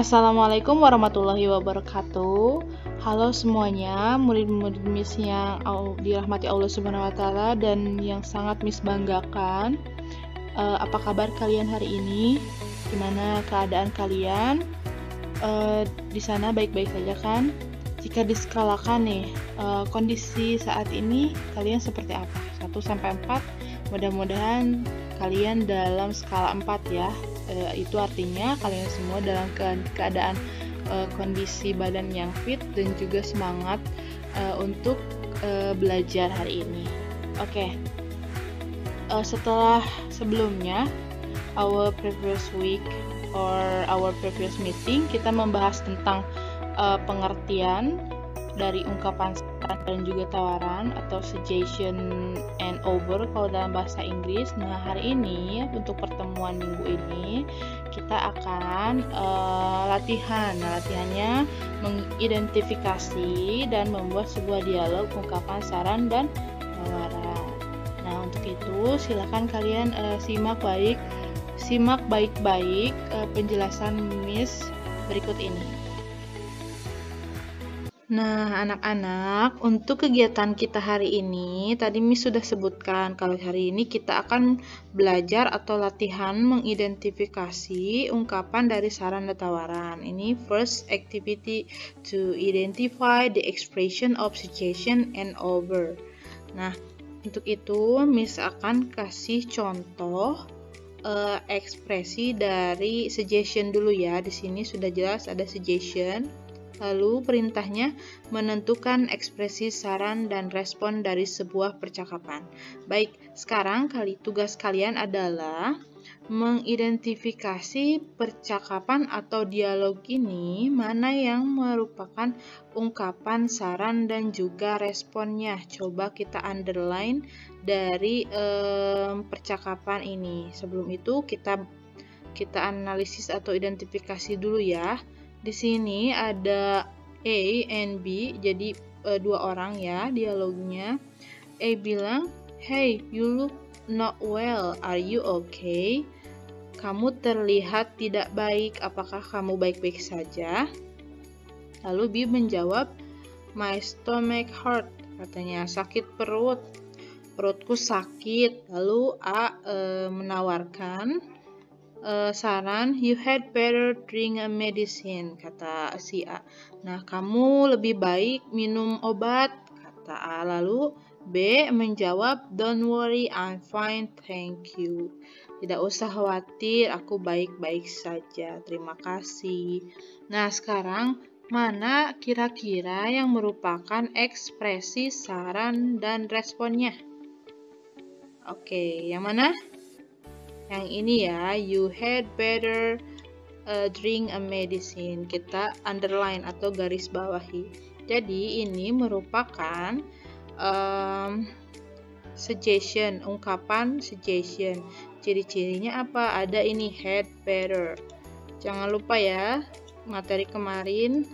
Assalamualaikum warahmatullahi wabarakatuh. Halo semuanya, murid-murid Miss yang dirahmati Allah Subhanahu wa taala dan yang sangat Miss banggakan. Apa kabar kalian hari ini? Gimana keadaan kalian? Di sana baik-baik saja kan? Jika diskalakan nih, kondisi saat ini kalian seperti apa? 1 sampai 4. Mudah-mudahan kalian dalam skala 4 ya. Itu artinya kalian semua dalam keadaan kondisi badan yang fit dan juga semangat untuk belajar hari ini. Oke. Setelah sebelumnya our previous week or our previous meeting kita membahas tentang pengertian dari ungkapan saran dan juga tawaran atau suggestion and offer kalau dalam bahasa Inggris. Nah, hari ini untuk pertemuan minggu ini kita akan latihan. Nah, latihannya mengidentifikasi dan membuat sebuah dialog ungkapan saran dan tawaran. Nah, untuk itu silakan kalian simak baik-baik penjelasan Miss berikut ini. Nah, anak-anak, untuk kegiatan kita hari ini, tadi Miss sudah sebutkan kalau hari ini kita akan belajar atau latihan mengidentifikasi ungkapan dari saran dan tawaran. Ini first activity to identify the expression of suggestion and offer. Nah, untuk itu Miss akan kasih contoh ekspresi dari suggestion dulu ya. Di sini sudah jelas ada suggestion. Lalu perintahnya menentukan ekspresi saran dan respon dari sebuah percakapan. Baik, sekarang tugas kalian adalah mengidentifikasi percakapan atau dialog ini mana yang merupakan ungkapan saran dan juga responnya. Coba kita underline dari percakapan ini. Sebelum itu kita analisis atau identifikasi dulu ya. Di sini ada A and B, jadi dua orang ya dialognya. A bilang, "Hey, you look not well. Are you okay?" Kamu terlihat tidak baik. Apakah kamu baik-baik saja? Lalu B menjawab, "My stomach hurt." Katanya sakit perut. Perutku sakit. Lalu A menawarkan saran, "You had better drink a medicine," kata si A. Nah, kamu lebih baik minum obat, kata A. Lalu B menjawab, "Don't worry, I'm fine, thank you." Tidak usah khawatir, aku baik-baik saja, terima kasih. Nah, sekarang mana kira-kira yang merupakan ekspresi saran dan responnya? Oke, yang mana? Yang ini ya, "You had better drink a medicine." Kita underline atau garis bawahi. Jadi ini merupakan suggestion, ungkapan suggestion. Ciri-cirinya apa? Ada ini had better. Jangan lupa ya materi kemarin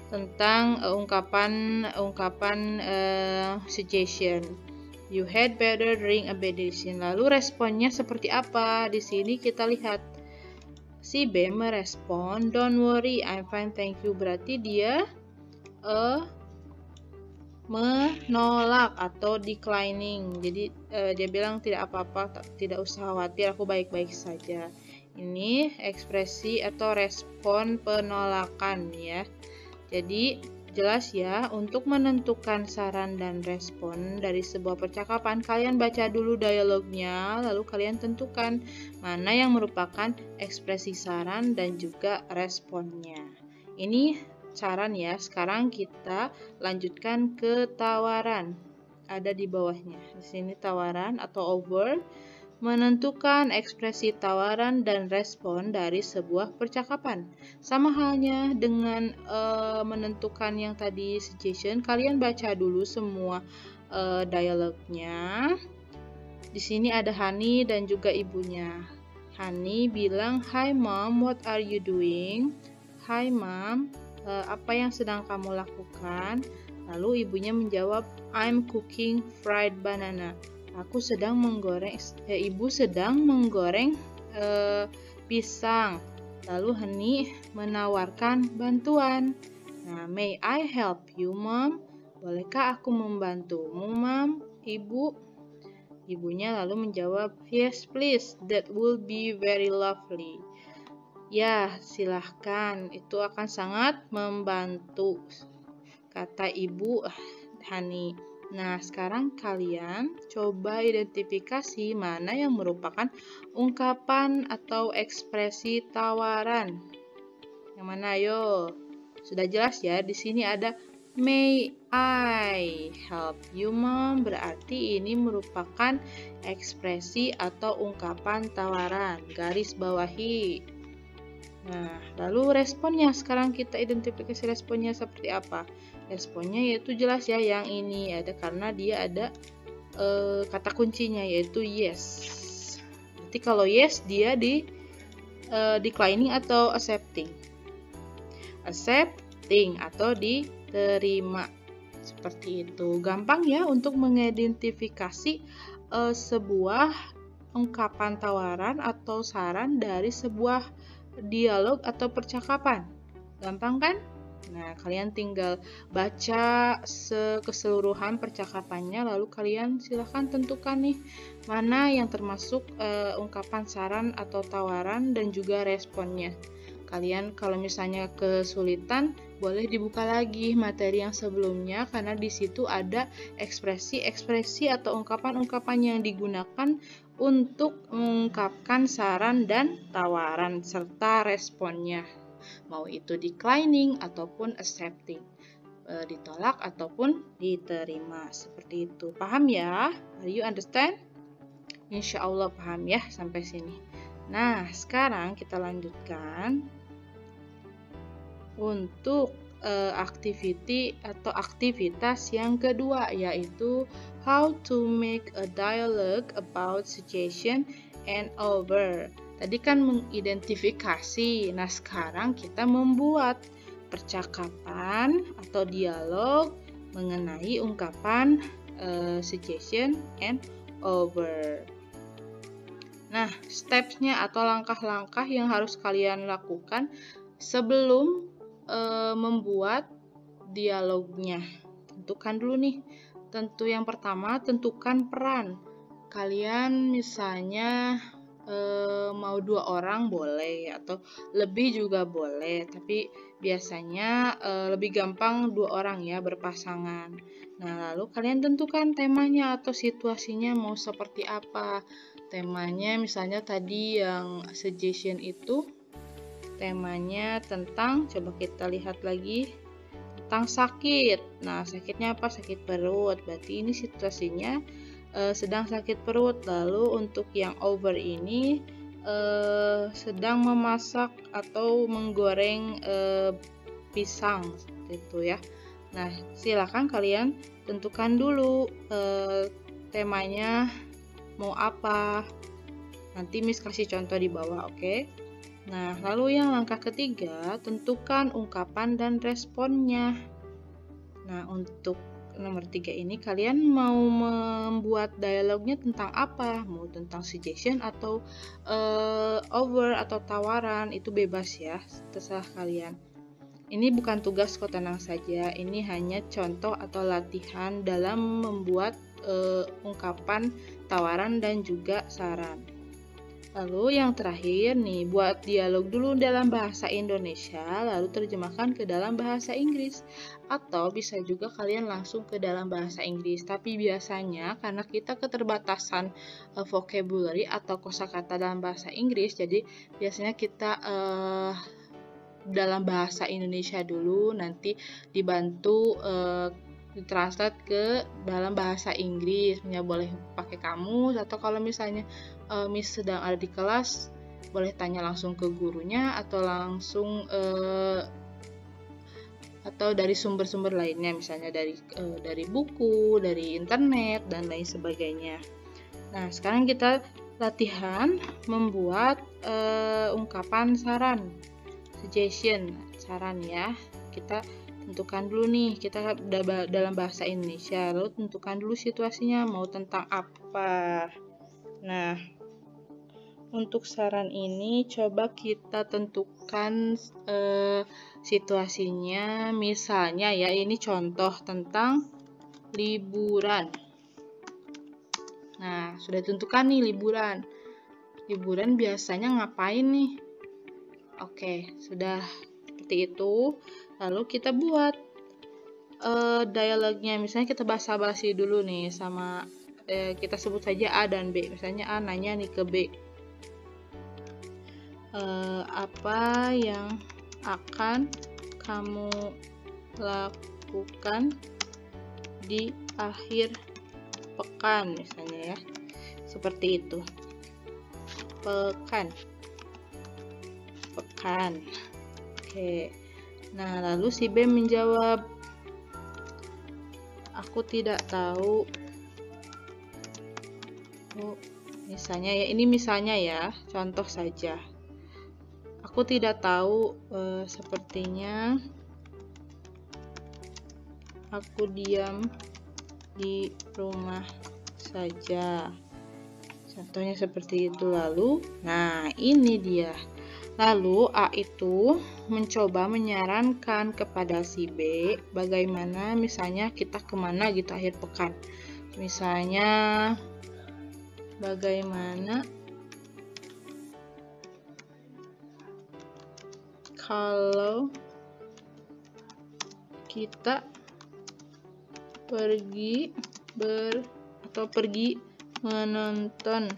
tentang ungkapan suggestion. You had better drink a medicine. Lalu responnya seperti apa? Di sini kita lihat si B merespon, "Don't worry, I'm fine, thank you." Berarti dia menolak atau declining. Jadi dia bilang tidak apa-apa, tidak usah khawatir, aku baik-baik saja. Ini ekspresi atau respon penolakan ya. Jadi jelas ya, untuk menentukan saran dan respon dari sebuah percakapan, kalian baca dulu dialognya, lalu kalian tentukan mana yang merupakan ekspresi saran dan juga responnya. Ini saran ya. Sekarang kita lanjutkan ke tawaran. Ada di bawahnya. Di sini tawaran atau offer. Menentukan ekspresi tawaran dan respon dari sebuah percakapan. Sama halnya dengan menentukan yang tadi suggestion, kalian baca dulu semua dialognya. Di sini ada Hani dan juga ibunya. Hani bilang, "Hi mom, what are you doing?" "Hi mom, apa yang sedang kamu lakukan?" Lalu ibunya menjawab, "I'm cooking fried banana." Ibu sedang menggoreng pisang. Lalu Hani menawarkan bantuan. Nah, may I help you, Mom? Bolehkah aku membantumu, Mom? Ibu? Ibunya lalu menjawab, yes please, that will be very lovely. Ya, silahkan, itu akan sangat membantu, kata Ibu Hani. Nah, sekarang kalian coba identifikasi mana yang merupakan ungkapan atau ekspresi tawaran. Yang mana, ayo? Sudah jelas ya, di sini ada may I help you, Mom? Berarti ini merupakan ekspresi atau ungkapan tawaran. Garis bawahi. Nah, lalu responnya, sekarang kita identifikasi responnya seperti apa. Responnya yaitu jelas ya, yang ini ada karena dia ada kata kuncinya yaitu yes. Berarti kalau yes dia declining atau accepting. Accepting atau diterima. Seperti itu. Gampang ya untuk mengidentifikasi sebuah ungkapan tawaran atau saran dari sebuah dialog atau percakapan. Gampang kan? Nah, kalian tinggal baca keseluruhan percakapannya, lalu kalian silahkan tentukan nih mana yang termasuk ungkapan saran atau tawaran dan juga responnya. Kalian kalau misalnya kesulitan, boleh dibuka lagi materi yang sebelumnya karena di situ ada ekspresi-ekspresi atau ungkapan-ungkapan yang digunakan untuk mengungkapkan saran dan tawaran serta responnya. Mau itu declining ataupun accepting, ditolak ataupun diterima, seperti itu. Paham ya? Are you understand? Insya Allah paham ya sampai sini. Nah, sekarang kita lanjutkan untuk activity atau aktivitas yang kedua, yaitu how to make a dialogue about situation and over. Tadi kan mengidentifikasi, nah sekarang kita membuat percakapan atau dialog mengenai ungkapan situation and over. Nah, steps-nya atau langkah-langkah yang harus kalian lakukan sebelum membuat dialognya. Tentukan dulu nih. Tentu yang pertama, tentukan peran. Kalian misalnya mau 2 orang boleh atau lebih juga boleh, tapi biasanya lebih gampang 2 orang ya berpasangan. Nah, lalu kalian tentukan temanya atau situasinya mau seperti apa. Temanya misalnya tadi yang suggestion itu temanya tentang, coba kita lihat lagi, tentang sakit. Nah, sakitnya apa? Sakit perut. Berarti ini situasinya sedang sakit perut. Lalu untuk yang over ini sedang memasak atau menggoreng pisang, seperti itu ya. Nah, silakan kalian tentukan dulu temanya mau apa. Nanti Miss kasih contoh di bawah, oke? Nah, lalu yang langkah ketiga, tentukan ungkapan dan responnya. Nah, untuk nomor 3 ini kalian mau membuat dialognya tentang apa? Mau tentang suggestion atau over atau tawaran, itu bebas ya, terserah kalian. Ini bukan tugas kok, tenang saja. Ini hanya contoh atau latihan dalam membuat ungkapan tawaran dan juga saran. Lalu yang terakhir nih, buat dialog dulu dalam bahasa Indonesia, lalu terjemahkan ke dalam bahasa Inggris. Atau bisa juga kalian langsung ke dalam bahasa Inggris. Tapi biasanya karena kita keterbatasan vocabulary atau kosakata dalam bahasa Inggris, jadi biasanya kita dalam bahasa Indonesia dulu, nanti dibantu ditranslate ke dalam bahasa Inggris. Ya, boleh pakai kamus, atau kalau misalnya Miss sedang ada di kelas, boleh tanya langsung ke gurunya atau langsung atau dari sumber-sumber lainnya, misalnya dari buku, dari internet dan lain sebagainya. Nah, sekarang kita latihan membuat ungkapan saran, suggestion, saran ya. Kita tentukan dulu nih, kita dalam bahasa Indonesia, lalu tentukan dulu situasinya mau tentang apa. Nah, untuk saran ini coba kita tentukan situasinya. Misalnya ya, ini contoh tentang liburan. Nah, sudah tentukan nih liburan. Liburan biasanya ngapain nih? Oke, sudah seperti itu. Lalu kita buat dialognya. Misalnya kita basa-basi dulu nih sama kita sebut saja A dan B. Misalnya A nanya nih ke B. Apa yang akan kamu lakukan di akhir pekan misalnya ya, seperti itu. Pekan. Oke. Nah, lalu si B menjawab, aku tidak tahu. Misalnya ya, ini misalnya ya, contoh saja. Aku tidak tahu, sepertinya aku diam di rumah saja. Contohnya seperti itu. Lalu, nah ini dia. Lalu A itu mencoba menyarankan kepada si B bagaimana misalnya kita kemana gitu akhir pekan. Misalnya bagaimana kalau kita pergi menonton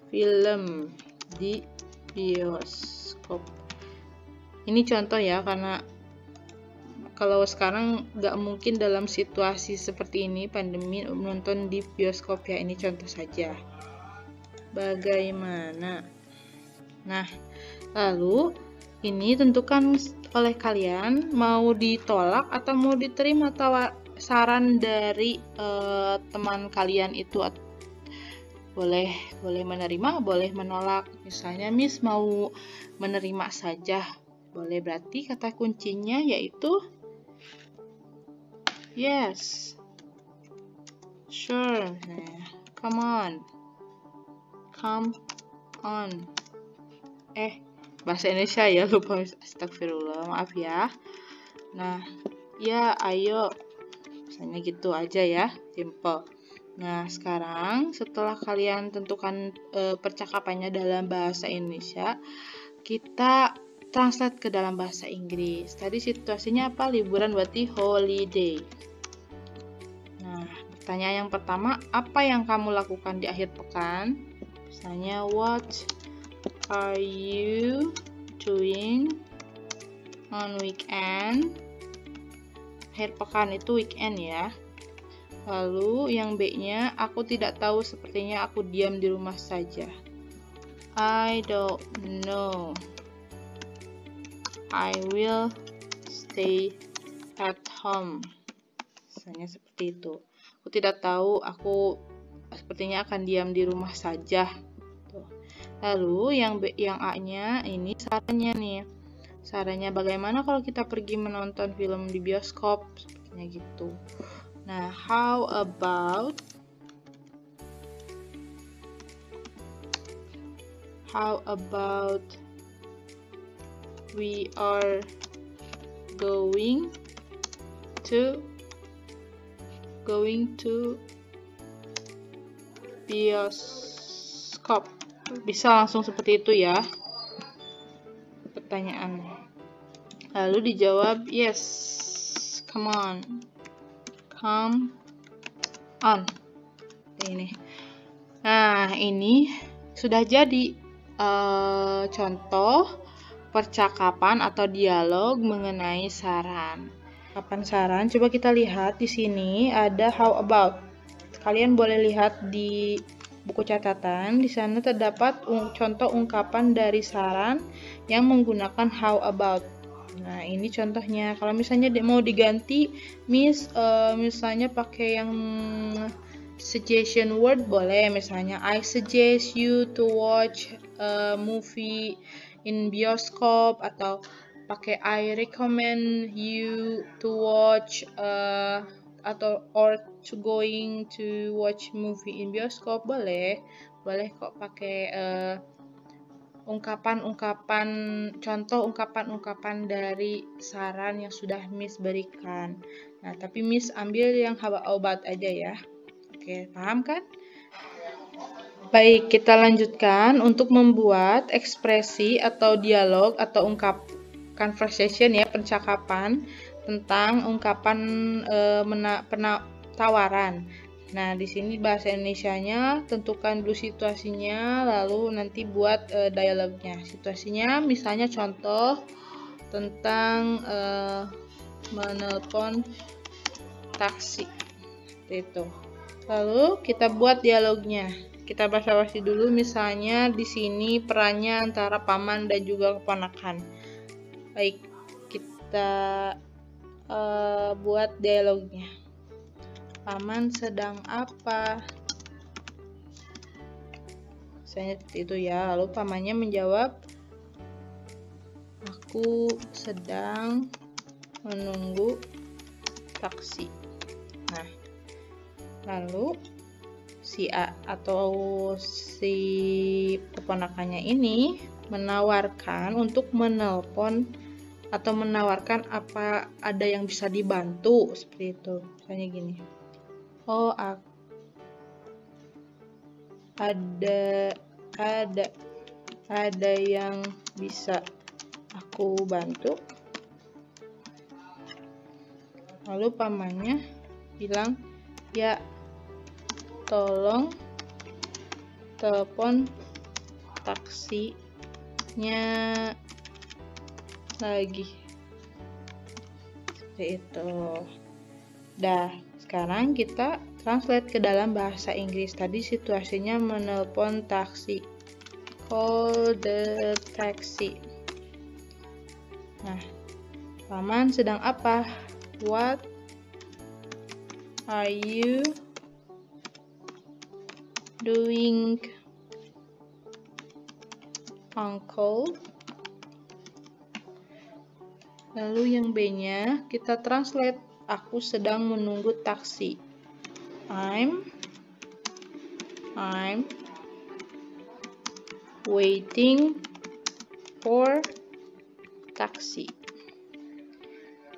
film di bioskop. Ini contoh ya, karena kalau sekarang nggak mungkin dalam situasi seperti ini pandemi menonton di bioskop ya. Ini contoh saja. Bagaimana? Nah, lalu ini tentukan oleh kalian mau ditolak atau mau diterima saran dari teman kalian itu. Boleh menerima, boleh menolak. Misalnya Miss mau menerima saja. Boleh, berarti kata kuncinya yaitu yes, sure, come on. Bahasa Indonesia ya, lupa, astagfirullah, maaf ya. Nah, ya ayo, misalnya gitu aja ya, simple. Nah, sekarang setelah kalian tentukan percakapannya dalam bahasa Indonesia, kita translate ke dalam bahasa Inggris. Tadi situasinya apa? Liburan, berarti holiday. Nah, pertanyaan yang pertama, apa yang kamu lakukan di akhir pekan? Misalnya, what are you doing on weekend? Akhir pekan itu weekend ya. Lalu yang B-nya, aku tidak tahu, sepertinya aku diam di rumah saja. I don't know. I will stay at home. Misalnya seperti itu. Aku tidak tahu, aku sepertinya akan diam di rumah saja. Tuh. Lalu yang A-nya ini sarannya nih. Sarannya bagaimana kalau kita pergi menonton film di bioskop, sepertinya gitu. Nah, how about we are going to bioskop. Bisa langsung seperti itu ya pertanyaan. Lalu dijawab yes, come on. Ini. Nah, ini sudah jadi contoh percakapan atau dialog mengenai saran. Kapan saran? Coba kita lihat di sini ada how about. Kalian boleh lihat di buku catatan. Di sana terdapat contoh ungkapan dari saran yang menggunakan how about. Nah, ini contohnya. Kalau misalnya mau diganti, misalnya pakai yang suggestion word boleh. Misalnya, I suggest you to watch a movie in bioskop, atau pakai I recommend you to watch or to going to watch movie in bioskop boleh. boleh kok pakai contoh ungkapan-ungkapan dari saran yang sudah Miss berikan. Nah, tapi Miss ambil yang how about aja ya. Oke, paham kan? Baik, kita lanjutkan untuk membuat ekspresi atau dialog atau conversation ya, percakapan tentang ungkapan tawaran. Nah, di sini bahasa Indonesianya tentukan dulu situasinya, lalu nanti buat dialognya. Situasinya misalnya contoh tentang menelpon taksi. Itu. Lalu kita buat dialognya. Kita basa-basi dulu, misalnya di sini perannya antara paman dan juga keponakan. Baik, kita buat dialognya. Paman sedang apa? Misalnya seperti itu ya. Lalu pamannya menjawab, aku sedang menunggu taksi. Nah, lalu si A atau si keponakannya ini menawarkan untuk menelpon atau menawarkan apa ada yang bisa dibantu, seperti itu. Misalnya gini, oh ada yang bisa aku bantu. Lalu pamannya bilang, ya, tolong telepon taksinya lagi. Seperti itu. Dah, sekarang kita translate ke dalam bahasa Inggris. Tadi situasinya menelpon taksi. Call the taxi. Nah, paman sedang apa? What are you doing, uncle? Lalu yang B-nya kita translate, aku sedang menunggu taksi. I'm waiting for taxi.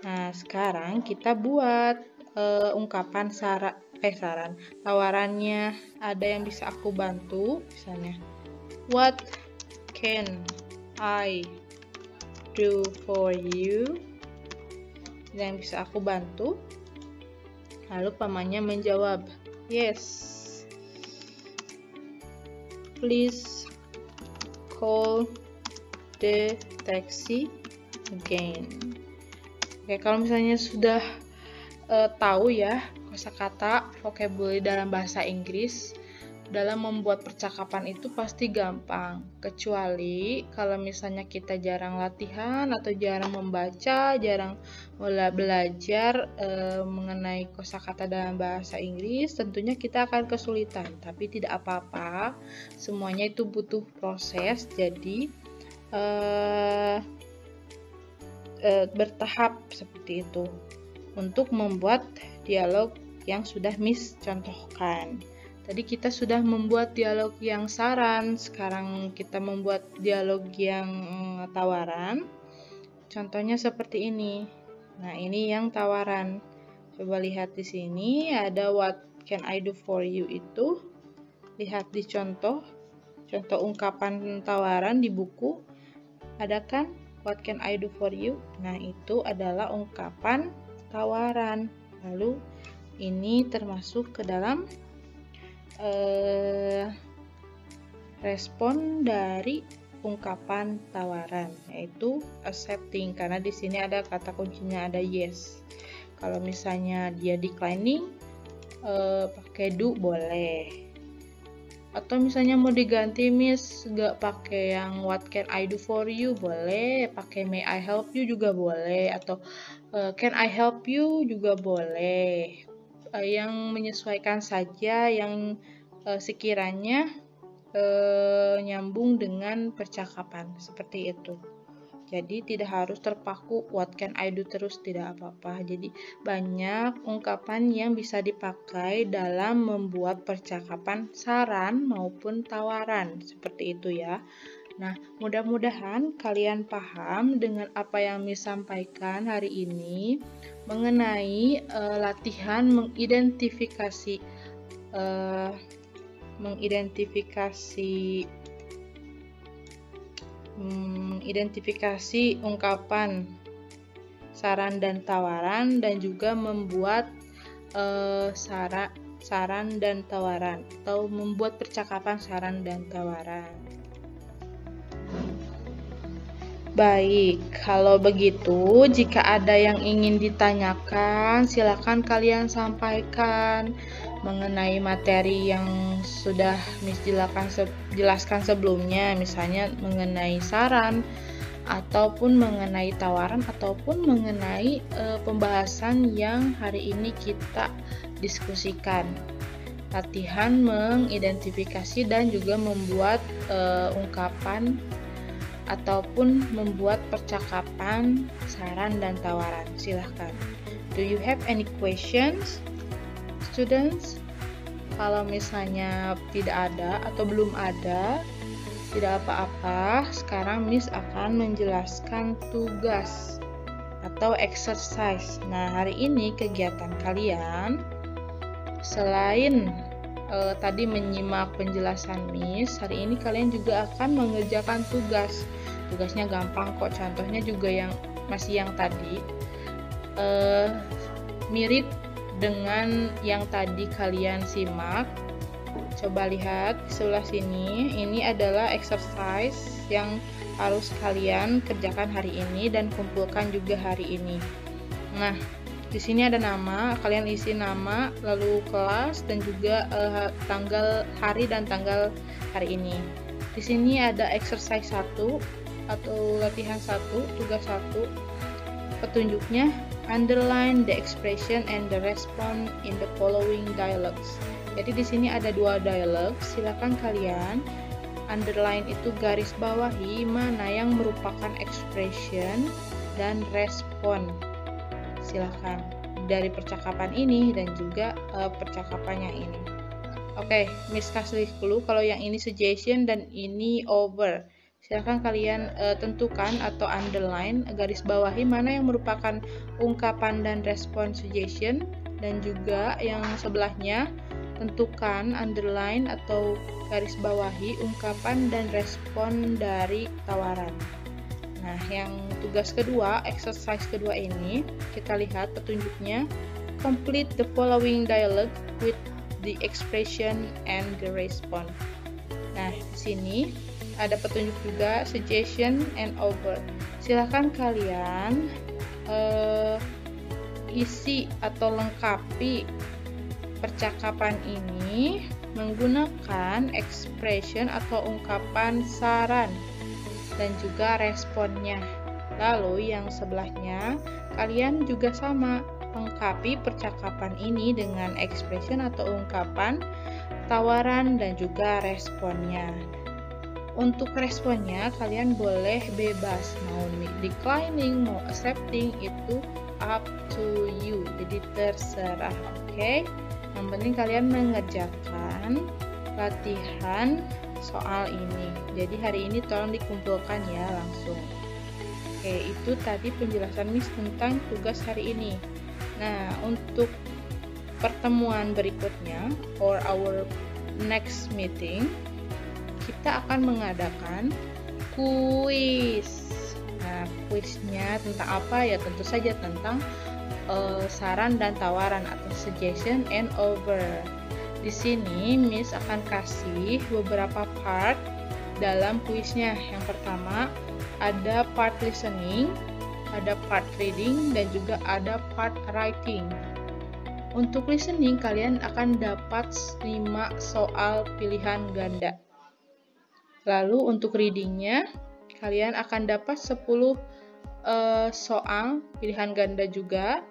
Nah, sekarang kita buat ungkapan saran. Tawarannya, ada yang bisa aku bantu, misalnya. What can I do for you? Yang bisa aku bantu? Lalu pamannya menjawab, yes. Please call the taxi again. Oke, kalau misalnya sudah tahu ya kosakata vocabulary dalam bahasa Inggris, dalam membuat percakapan itu pasti gampang. Kecuali kalau misalnya kita jarang latihan atau jarang membaca, jarang belajar mengenai kosakata dalam bahasa Inggris, tentunya kita akan kesulitan. Tapi tidak apa-apa, semuanya itu butuh proses. Jadi bertahap seperti itu untuk membuat dialog yang sudah Miss contohkan. Tadi kita sudah membuat dialog yang saran, sekarang kita membuat dialog yang tawaran. Contohnya seperti ini. Nah, ini yang tawaran. Coba lihat di sini ada what can I do for you itu. Lihat di contoh ungkapan tawaran di buku. Ada kan? What can I do for you? Nah, itu adalah ungkapan tawaran. Lalu ini termasuk ke dalam respon dari ungkapan tawaran, yaitu accepting, karena di sini ada kata kuncinya, ada yes. Kalau misalnya dia declining, pakai do boleh. Atau misalnya mau diganti Miss, gak pakai yang what can I do for you, boleh. Pakai may I help you juga boleh. Atau can I help you juga boleh. Yang menyesuaikan saja, yang sekiranya nyambung dengan percakapan, seperti itu. Jadi tidak harus terpaku what can I do terus, tidak apa-apa. Jadi banyak ungkapan yang bisa dipakai dalam membuat percakapan saran maupun tawaran. Seperti itu ya. Nah, mudah-mudahan kalian paham dengan apa yang Miss sampaikan hari ini mengenai latihan mengidentifikasi ungkapan saran dan tawaran, dan juga membuat saran dan tawaran atau membuat percakapan saran dan tawaran. Baik, kalau begitu jika ada yang ingin ditanyakan, silakan kalian sampaikan mengenai materi yang sudah Miss jelaskan sebelumnya, misalnya mengenai saran ataupun mengenai tawaran ataupun mengenai pembahasan yang hari ini kita diskusikan. Latihan mengidentifikasi dan juga membuat ungkapan ataupun membuat percakapan saran dan tawaran. Silahkan. Do you have any questions, students? Kalau misalnya tidak ada atau belum ada, tidak apa-apa. Sekarang Miss akan menjelaskan tugas atau exercise. Nah, hari ini kegiatan kalian selain tadi menyimak penjelasan Miss, hari ini kalian juga akan mengerjakan tugas. Tugasnya gampang kok, contohnya juga masih yang tadi, mirip dengan yang tadi kalian simak. Coba lihat di sebelah sini, ini adalah exercise yang harus kalian kerjakan hari ini dan kumpulkan juga hari ini. Nah, di sini ada nama, kalian isi nama, lalu kelas, dan juga tanggal hari dan tanggal hari ini. Di sini ada exercise 1 atau latihan 1, tugas 1. Petunjuknya, underline the expression and the response in the following dialogues. Jadi di sini ada 2 dialog, silakan kalian underline itu garis bawahi mana yang merupakan expression dan respon. Silahkan dari percakapan ini dan juga percakapannya ini. Oke, Miss kasih dulu kalau yang ini suggestion dan ini over. Silahkan kalian tentukan atau underline garis bawahi mana yang merupakan ungkapan dan respon suggestion, dan juga yang sebelahnya tentukan underline atau garis bawahi ungkapan dan respon dari tawaran. Nah, yang tugas kedua, exercise kedua ini, kita lihat petunjuknya. Complete the following dialogue with the expression and the response. Nah, di sini ada petunjuk juga, suggestion and over. Silahkan kalian isi atau lengkapi percakapan ini menggunakan expression atau ungkapan saran dan juga responnya. Lalu yang sebelahnya kalian juga sama, lengkapi percakapan ini dengan expression atau ungkapan tawaran dan juga responnya. Untuk responnya kalian boleh bebas, mau declining, mau accepting, itu up to you, jadi terserah. Oke? Yang penting kalian mengerjakan latihan soal ini. Jadi hari ini tolong dikumpulkan ya langsung. Oke, itu tadi penjelasan Miss tentang tugas hari ini. Nah, untuk pertemuan berikutnya or our next meeting, kita akan mengadakan kuis. Nah, kuisnya tentang apa ya? Tentu saja tentang saran dan tawaran atau suggestion and over. Di sini Miss akan kasih beberapa part dalam kuisnya. Yang pertama ada part listening, ada part reading, dan juga ada part writing. Untuk listening kalian akan dapat 5 soal pilihan ganda. Lalu untuk readingnya kalian akan dapat 10 soal pilihan ganda juga.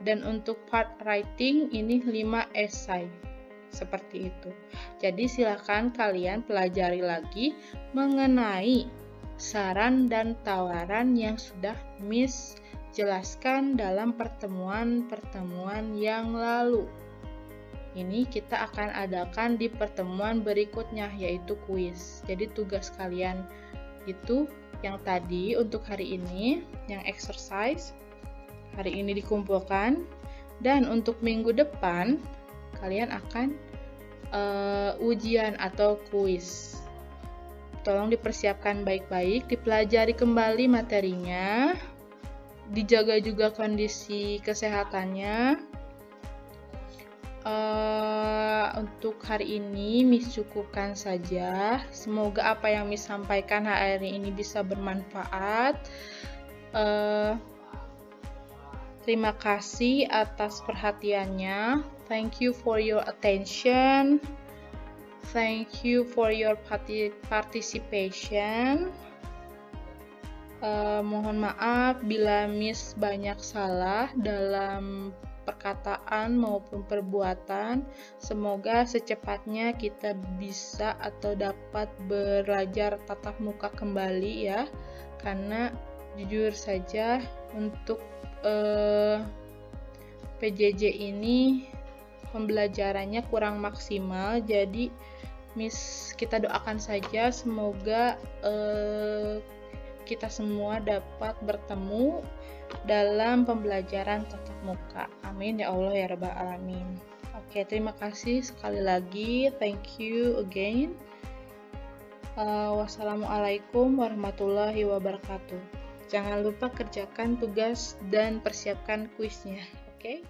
Dan untuk part writing ini 5 esai. Seperti itu. Jadi silakan kalian pelajari lagi mengenai saran dan tawaran yang sudah Miss jelaskan dalam pertemuan-pertemuan yang lalu. Ini kita akan adakan di pertemuan berikutnya, yaitu kuis. Jadi tugas kalian itu yang tadi untuk hari ini, yang exercise hari ini dikumpulkan, dan untuk minggu depan kalian akan ujian atau kuis. Tolong dipersiapkan baik-baik, dipelajari kembali materinya, dijaga juga kondisi kesehatannya. Untuk hari ini Miss cukupkan saja. Semoga apa yang Miss sampaikan hari ini bisa bermanfaat. Terima kasih atas perhatiannya. Thank you for your attention. Thank you for your participation. Mohon maaf bila Miss banyak salah dalam perkataan maupun perbuatan. Semoga secepatnya kita bisa atau dapat belajar tatap muka kembali ya, karena jujur saja untuk PJJ ini pembelajarannya kurang maksimal. Jadi Miss kita doakan saja semoga kita semua dapat bertemu dalam pembelajaran tatap muka. Amin ya Allah ya Rabbal Alamin. Oke, terima kasih sekali lagi. Thank you again. Wassalamualaikum warahmatullahi wabarakatuh. Jangan lupa kerjakan tugas dan persiapkan kuisnya. Oke?